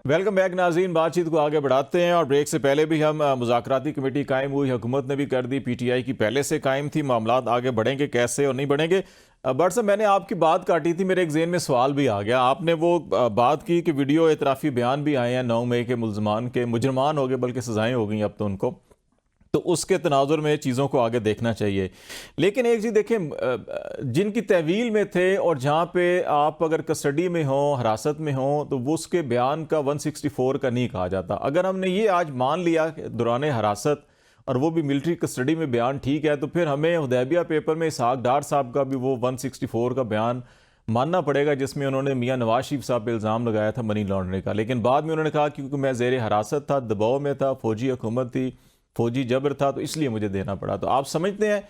Welcome back नाज़रीन। बातचीत को आगे बढ़ाते हैं और ब्रेक से पहले भी हम मुज़ाकराती कमेटी कायम हुई, हुकूमत ने भी कर दी, पीटीआई की पहले से कायम थी। मामलात आगे बढ़ेंगे कैसे और नहीं बढ़ेंगे। बट साहब, मैंने आपकी बात काटी थी, मेरे एक ज़हन में सवाल भी आ गया। आपने वो बात की कि वीडियो एतराफ़ी बयान भी आए हैं 9 मई के, मुजरमान हो गए, बल्कि सज़ाएँ हो गई अब तो उनको, तो उसके तनाजुर में चीज़ों को आगे देखना चाहिए। लेकिन एक चीज़ देखें, जिनकी तहवील में थे और जहाँ पे आप अगर कस्टडी में हो, हिरासत में हो, तो वो उसके बयान का 164 का नहीं कहा जाता। अगर हमने ये आज मान लिया दौरान हिरासत और वो भी मिलिट्री कस्टडी में बयान ठीक है, तो फिर हमें हुदैबिया पेपर में इसहाक डार साहब का भी वो 164 का बयान मानना पड़ेगा, जिसमें उन्होंने मियां नवाज शरीफ साहब पे इल्ज़ाम लगाया था मनी लॉन्ड्रिंग का। लेकिन बाद में उन्होंने कहा क्योंकि मैं ज़ेर हिरासत था, दबाव में था, फौजी हुकूमत थी, फौजी जबर था, तो इसलिए मुझे देना पड़ा। तो आप समझते हैं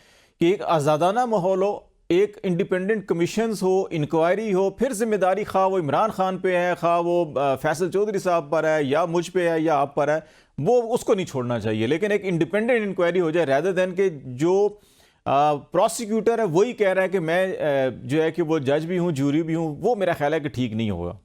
कि एक आज़ादाना माहौल हो, एक इंडिपेंडेंट कमीशंस हो, इंक्वायरी हो, फिर जिम्मेदारी खा वो इमरान खान पे है, खा वो फैसल चौधरी साहब पर है, या मुझ पे है, या आप पर है, वो उसको नहीं छोड़ना चाहिए। लेकिन एक इंडिपेंडेंट इंक्वायरी हो जाए, रैदर देन के जो प्रोसिक्यूटर है वही कह रहा है कि मैं जो है कि वो जज भी हूँ, जूरी भी हूँ, वो मेरा ख्याल है कि ठीक नहीं होगा।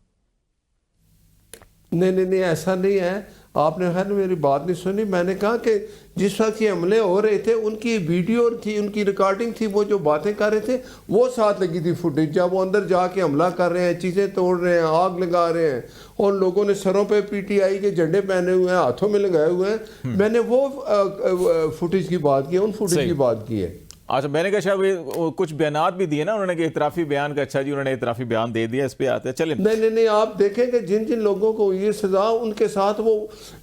नहीं, ऐसा नहीं है। आपने खैर मेरी बात नहीं सुनी। मैंने कहा कि जिस वक्त ये हमले हो रहे थे, उनकी वीडियो थी, उनकी रिकॉर्डिंग थी, वो जो बातें कर रहे थे वो साथ लगी थी फुटेज, जब वो अंदर जाके हमला कर रहे हैं, चीज़ें तोड़ रहे हैं, आग लगा रहे हैं, और लोगों ने सरों पे पीटीआई के झंडे पहने हुए हैं, हाथों में लगाए हुए हैं। मैंने वो फुटेज की बात की है, उन फुटेज की बात की है। अच्छा, मैंने कहा शायद कुछ बयानात भी दिए ना उन्होंने कि इतराफी बयान का। अच्छा जी, उन्होंने इतराफी बयान दे दिया, इस पे आते हैं। चलें। नहीं, आप देखें कि जिन जिन लोगों को ये सजा, उनके साथ वो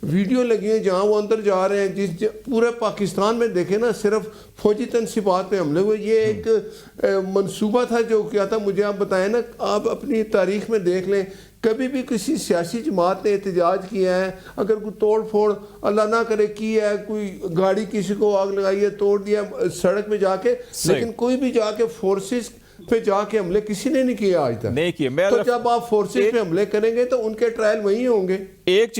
वीडियो लगी है जहाँ वो अंदर जा रहे हैं। जिस पूरे पाकिस्तान में देखें ना, सिर्फ फौजी तनसीबात पे हमले हुए। ये एक मंसूबा था जो क्या था, मुझे आप बताएं ना, आप अपनी तारीख में देख लें, कभी भी किसी सियासी जमात ने एहतजाज किया है, अगर कोई तोड़ फोड़ अल्लाह ना करे की है, कोई गाड़ी किसी को आग लगाई है, तोड़ दिया सड़क पे जाके, लेकिन कोई भी जाके फोर्सेस पे जाके हमले किसी ने नहीं किए आज तक। नहीं किए। तो जब आप फोर्सेस पे हमले करेंगे तो उनके ट्रायल वही होंगे। एक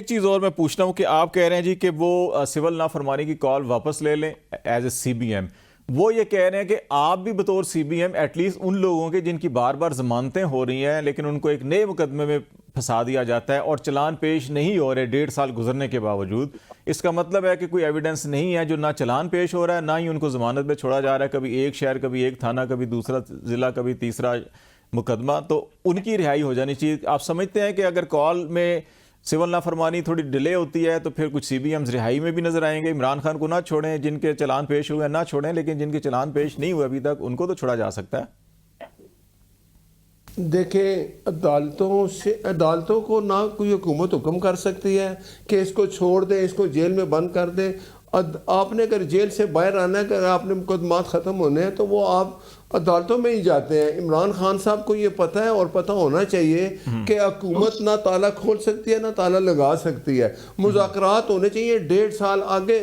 चीज और मैं पूछता हूं कि आप कह रहे हैं जी कि वो सिविल नाफरमानी की कॉल वापस ले लें एज ए सीबीएम। वो ये कह रहे हैं कि आप भी बतौर सीबीएम एटलीस्ट उन लोगों के जिनकी बार बार जमानतें हो रही हैं लेकिन उनको एक नए मुकदमे में फंसा दिया जाता है और चलान पेश नहीं हो रहे 1.5 साल गुजरने के बावजूद, इसका मतलब है कि कोई एविडेंस नहीं है, जो ना चलान पेश हो रहा है, ना ही उनको जमानत पे छोड़ा जा रहा है। कभी एक शहर, कभी एक थाना, कभी दूसरा जिला, कभी तीसरा मुकदमा, तो उनकी रिहाई हो जानी चाहिए। आप समझते हैं कि अगर कॉल में सिविल नाफरमानी थोड़ी डिले होती है तो फिर कुछ सीबीएम्स रिहाई में भी नजर आएंगे? इमरान खान को ना छोड़ें, जिनके चलान पेश हुए ना छोड़ें, लेकिन जिनके चलान पेश नहीं हुए अभी तक, उनको तो छोड़ा जा सकता है। देखें, अदालतों को ना कोई हुकूमत हुक्म कर सकती है कि इसको छोड़ दें, इसको जेल में बंद कर दें। आपने अगर जेल से बाहर आना है, अगर आपने मुकदमात ख़त्म होने हैं, तो वो आप अदालतों में ही जाते हैं। इमरान खान साहब को ये पता है और पता होना चाहिए कि हुकूमत ना ताला खोल सकती है ना ताला लगा सकती है। मुज़ाकरात होने चाहिए। 1.5 साल आगे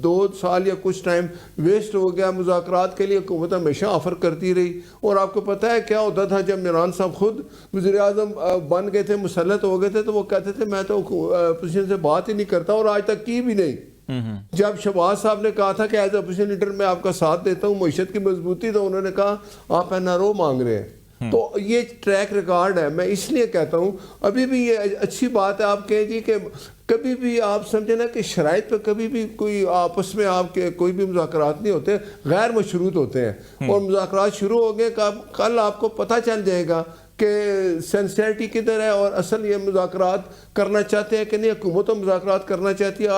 2 साल या कुछ टाइम वेस्ट हो गया। मुज़ाकरात के लिए हुकूमत हमेशा ऑफ़र करती रही, और आपको पता है क्या होता था जब इमरान साहब खुद वज़ीर-ए-आज़म बन गए थे, मुसल्लत हो गए थे, तो वो कहते थे मैं तो अपोजिशन से बात ही नहीं करता, और आज तक की भी नहीं। जब शहबाज साहब ने कहा था कि एज अपोजिशन लीडर मैं आपका साथ देता हूँ मईशत की मजबूती, तो उन्होंने कहा आप एनआरओ मांग रहे हैं। तो ये ट्रैक रिकॉर्ड है। मैं इसलिए कहता हूँ अभी भी ये अच्छी बात है आप कहें जी कि कभी भी आप समझे ना कि शराइत पर कभी भी कोई आपस में आपके कोई भी मुज़ाकरात नहीं होते, गैर मशरूत होते हैं। और मुज़ाकरात शुरू हो गए, कल आपको पता चल जाएगा कि सेंसिटिविटी किधर है और असल ये मुज़ाकरात करना चाहते हैं कि नहीं। हुकूमत तो मुज़ाकरात करना चाहती है।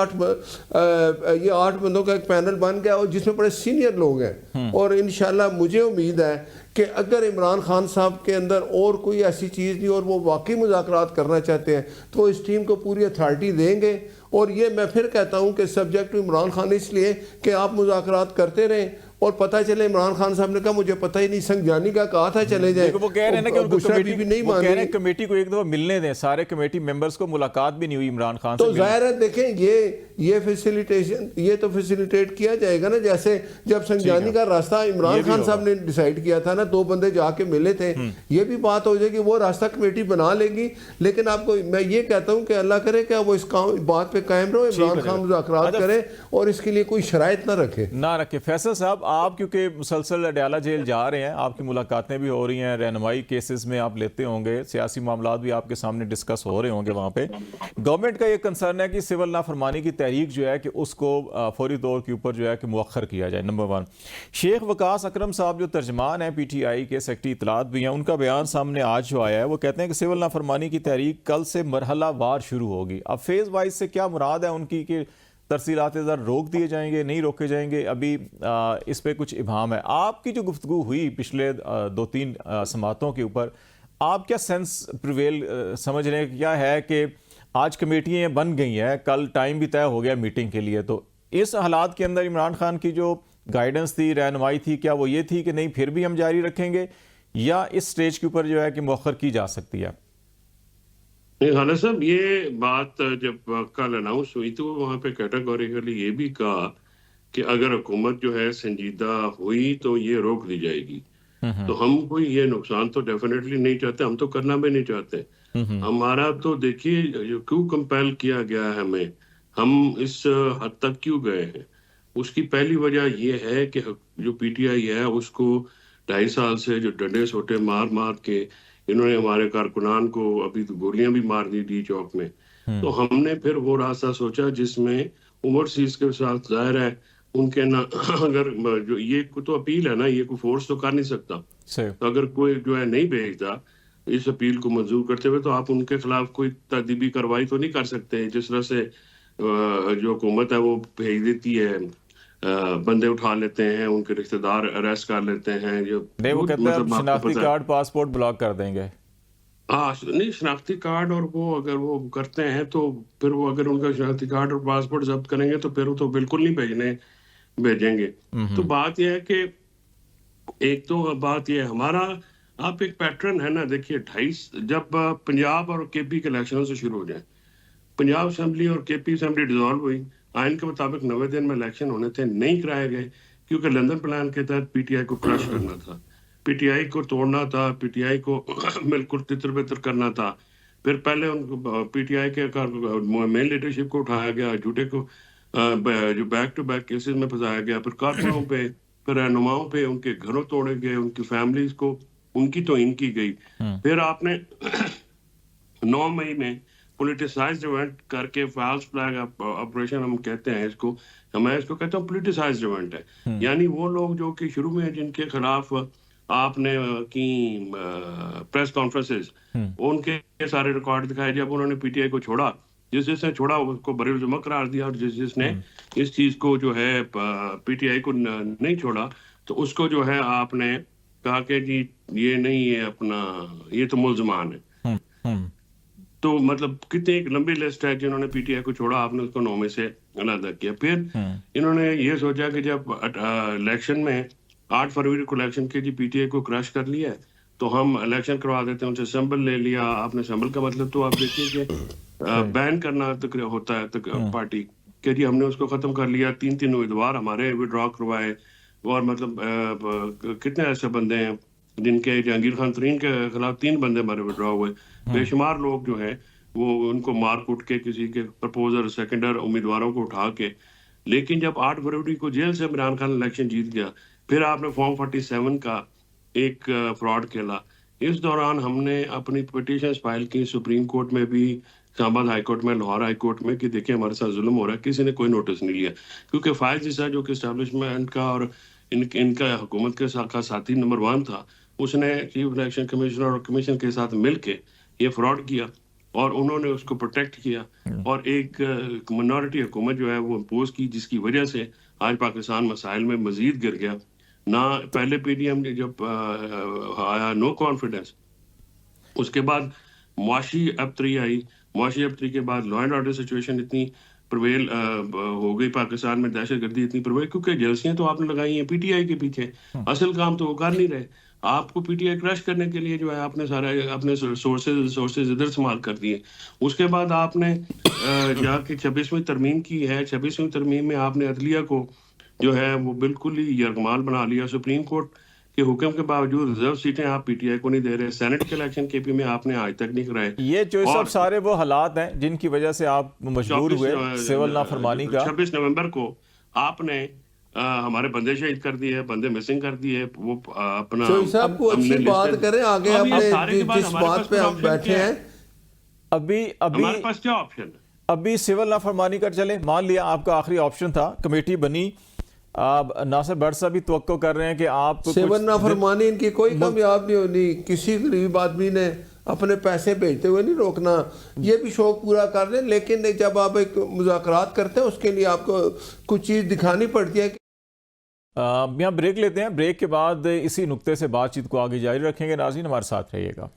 8 बंदों का एक पैनल बन गया और जिसमें बड़े सीनियर लोग हैं, और इंशाल्लाह मुझे उम्मीद है कि अगर इमरान खान साहब के अंदर और कोई ऐसी चीज़ नहीं और वो वाकई मुज़ाकरात करना चाहते हैं तो वो इस टीम को पूरी अथॉरिटी देंगे। और ये मैं फिर कहता हूँ कि सब्जेक्ट टू इमरान खान इसलिए कि आप मुज़ाकरात करते रहें और पता चले इमरान खान साहब ने कहा मुझे पता ही नहीं, संगजानी का कहा था चले जाए। वो कह रहे हैं ना कि उनको कमेटी भी नहीं मान रहे, कमेटी को एक दफा मिलने दें, सारे कमेटी मेंबर्स को मुलाकात भी नहीं हुई इमरान खान से। तो जाहिर है देखें ये फैसिलिटेशन ये तो फैसिलिटेट किया जाएगा ना, जैसे जब संगजानी का रास्ता इमरान खान साहब ने डिसाइड किया था ना, 2 बंदे जाके मिले थे, ये भी बात हो जाएगी, वो रास्ता कमेटी बना लेगी। लेकिन आपको मैं ये कहता हूँ कि अल्लाह करे कि वो इस बात पे कायम रहो, इमरान खान मुज़ाकरात करे और इसके लिए कोई शराइत ना रखे। फैसल साहब, آپ کیونکہ مسلسل اڈیالہ جیل جا رہے ہیں، آپ کی ملاقاتیں بھی ہو رہی ہیں، رہنمائی کیسز میں آپ لیتے ہوں گے، سیاسی معاملات بھی آپ کے سامنے ڈسکس ہو رہے ہوں گے وہاں پہ، گورنمنٹ کا یہ کنسرن ہے کہ سول نافرمانی کی تحریک جو ہے کہ اس کو فوری طور کے اوپر جو ہے کہ مؤخر کیا جائے. نمبر 1. شیخ وقاص اکرم صاحب جو ترجمان ہیں پی ٹی آئی کے، سیکرٹری اطلاعات بھی ہیں، ان کا بیان سامنے آج جو آیا ہے، وہ کہتے ہیں کہ سول نافرمانی کی تحریک کل سے مرحلہ وار شروع ہوگی. اب فیز وائز سے کیا مراد ہے ان کی کہ ترسیلات ذرا روک دیے جائیں گے، نہیں روکے جائیں گے؟ ابھی اس پہ کچھ ابہام ہے. آپ کی جو گفتگو ہوئی پچھلے 2-3 سماعتوں کے اوپر، آپ کیا سینس پریویل سمجھ رہے ہیں کیا ہے کہ آج کمیٹیاں بن گئی ہیں، کل ٹائم بھی طے ہو گیا میٹنگ کے لیے، تو اس حالات کے اندر عمران خان کی جو گائیڈنس تھی، رہنمائی تھی، کیا وہ یہ تھی کہ نہیں پھر بھی ہم جاری رکھیں گے، یا اس سٹیج کے اوپر جو ہے کہ مؤخر کی جا سکتی ہے؟ نہیں خالد صاحب، یہ بات جب کل اناؤنس ہوئی تو وہاں پہ کیٹیگوریکلی یہ بھی کہا کہ اگر حکومت جو ہے سنجیدہ ہوئی تو یہ روک دی جائے گی. تو ہم کوئی یہ نقصان تو ڈیفینیٹلی نہیں چاہتے، ہم تو کرنا بھی نہیں چاہتے. ہمارا تو دیکھیے کیوں کمپیل کیا گیا ہے ہمیں، ہم اس حد تک کیوں گئے ہیں. اس کی پہلی وجہ یہ ہے کہ جو پی ٹی آئی ہے اس کو 2.5 سال سے جو ڈنڈے سوٹے مار کے انہوں نے ہمارے کارکنان کو ابھی تو گولیاں بھی مار دی ڈی چوک میں. تو ہم نے پھر وہ راستہ سوچا جس میں اوورسیز کے ساتھ ظاہر ہے ان کے اگر جو یہ تو اپیل ہے نا، یہ کوئی فورس تو کر نہیں سکتا. تو اگر کوئی جو ہے نہیں بھیجتا اس اپیل کو منظور کرتے ہوئے، تو آپ ان کے خلاف کوئی تادیبی کارروائی تو نہیں کر سکتے. جس طرح سے جو حکومت ہے وہ بھیج دیتی ہے، بندے اٹھا لیتے ہیں، ان کے رشتہ دار اریسٹ کر لیتے ہیں. نہیں، وہ کہتے ہیں شناختی کارڈ پاسپورٹ بلاک کر دیں گے. ہاں نہیں، شناختی کارڈ اور وہ اگر وہ کرتے ہیں تو پھر وہ اگر ان کا شناختی کارڈ اور پاسپورٹ ضبط کریں گے تو پھر وہ تو بالکل نہیں بھیجیں گے. تو بات یہ ہے کہ ایک تو بات یہ ہے ہمارا، آپ ایک پیٹرن ہے نا، دیکھیے 2.5 جب پنجاب اور کے پی کے الیکشن سے شروع ہو جائیں، پنجاب اسمبلی اور کے پی اسمبلی ڈیزالو ہوئی، آئین کے مطابق 90 دن میں الیکشن ہونے تھے، نہیں کرائے گئے کیونکہ لندن پلان کے تحت پی ٹی آئی کو کرش کرنا تھا، پی ٹی آئی کو توڑنا تھا، پی ٹی آئی کو بالکل تتر بتر کرنا تھا. پھر پہلے ان کو پی ٹی آئی کے مین لیڈرشپ کو اٹھایا گیا، جھوٹے کو جو بیک ٹو بیک کیسز میں پھنسایا گیا، پھر کارکنوں پہ، پھر رہنماؤں پہ، ان کے گھروں توڑے گئے، ان کی فیملیز کو ان کی توہین کی گئی. پھر آپ نے 9 مئی میں پولیٹیسائزڈ ایونٹ کر کے فالس فلیگ آپریشن ہم کہتے ہیں اس کو، میں اس کو کہتا ہوں پولیٹیسائزڈ ایونٹ ہے. یعنی وہ لوگ جو کہ شروع میں جن کے خلاف آپ نے کی پریس کانفرنسز، ان کے سارے ریکارڈ دکھائے. جب انہوں نے پی ٹی آئی کو چھوڑا، جس نے چھوڑا اس کو بری الزمہ قرار دیا، اور جس نے اس چیز کو جو ہے پی ٹی آئی کو نہیں چھوڑا تو اس کو جو ہے آپ نے کہا کہ جی یہ نہیں ہے اپنا، یہ تو ملزمان ہے. تو مطلب کتنی ایک لمبی لسٹ ہے جنہوں نے پی ٹی آئی کو چھوڑا، آپ نے اس کو 9 میں سے علیحدہ کیا. پھر انہوں نے یہ سوچا کہ جب الیکشن میں 8 فروری کو الیکشن کے جی پی ٹی آئی کو کرش کر لیا تو ہم الیکشن کروا دیتے ہیں. ان سے سمبل لے لیا. آپ نے سمبل کا مطلب تو آپ دیکھیے کہ بین کرنا ہوتا ہے پارٹی کہ جی ہم نے اس کو ختم کر لیا. 3 امیدوار ہمارے وڈرا کروائے، اور مطلب کتنے ایسے بندے ہیں جن کے جہانگیر خان ترین کے خلاف 3 بندے ہمارے وڈرا ہوئے. بے شمار لوگ جو ہیں وہ ان کو مار کوٹ کے کسی کے پرپوزر سیکنڈر امیدواروں کو اٹھا کے. لیکن جب 8 فروری کو جیل سے عمران خان الیکشن جیت گیا، پھر آپ نے فارم 47 کا ایک فراڈ کھیلا. اس دوران ہم نے اپنی پٹیشنز فائل کی سپریم کورٹ میں بھی، اسلام آباد ہائی کورٹ میں، لاہور ہائی کورٹ میں، کہ دیکھیں ہمارے ساتھ ظلم ہو رہا ہے. کسی نے کوئی نوٹس نہیں لیا کیونکہ فائز جیسا جو کہ اسٹیبلشمنٹ کا اور ان کا حکومت کے ساتھی نمبر 1 تھا، اس نے چیف الیکشن کمیشنر اور کمیشن کے ساتھ مل کے یہ فراڈ کیا اور انہوں نے اس کو پروٹیکٹ کیا. اور ایک منورٹی حکومت جو ہے وہ امپوز کی، جس کی وجہ سے آج پاکستان مسائل میں مزید گر گیا. نہ پہلے پی ڈی ایم جب آیا نو کانفیڈنس، اس کے بعد معاشی ابتری آئی. معاشی ابتری کے بعد لا اینڈ آرڈر سچویشن اتنی پرویل ہو گئی پاکستان میں، دہشت گردی اتنی پرویل، کیونکہ جیلسیاں تو آپ نے لگائی ہیں پی ٹی آئی کے پیچھے، اصل کام تو وہ کر نہیں رہے. آپ کو پی ٹی آئی کرش کرنے کے لیے جو ہے آپ نے سارے اپنے سورسز ادھر استعمال کر دیے. اس کے بعد آپ نے جا کے 26ویں ترمیم کی ہے. 26ویں ترمیم میں آپ نے عدلیہ کو جو ہے وہ بالکل ہی یرغمال بنا لیا. سپریم کورٹ کے حکم کے باوجود ریزرو سیٹیں آپ پی ٹی آئی کو نہیں دے رہے. سینٹ کے الیکشن کے پی میں آپ نے آج تک نہیں کرائے. یہ جو سب سارے وہ حالات ہیں جن کی وجہ سے آپ مجبور ہوئے سول نافرمانی کا. 26 نومبر کو آپ نے हमारे बंदे शहीद कर दिए, बंदे मिसिंग कर दिए, वो अपना चौधरी साहब को हमने अच्छी बात लिस्टें- करें आगे अब ये अपने सारे के बाद जिस हमारे बात पास पे कोई हम option बैठे क्या है? हैं अभी हमारे पास क्या ऑप्शन है? अभी सिविल नाफरमानी कर चले, मान लिया आपका आखिरी ऑप्शन था, कमेटी बनी, अब नासिर भट्ट साहब भी तवक्को कर रहे हैं कि आप सेवन नाफरमानी इनकी कोई कामयाब नहीं होनी। किसी गरीब आदमी ने अपने पैसे भेजते हुए नहीं रोकना, ये भी शौक पूरा कर लें, लेकिन जब आप एक मुज़ाकरात करते हैं उसके लिए आपको कुछ चीज़ दिखानी पड़ती है। यहाँ ब्रेक लेते हैं, ब्रेक के बाद इसी नुक्ते से बातचीत को आगे जारी रखेंगे। नाज़रीन हमारे साथ रहिएगा।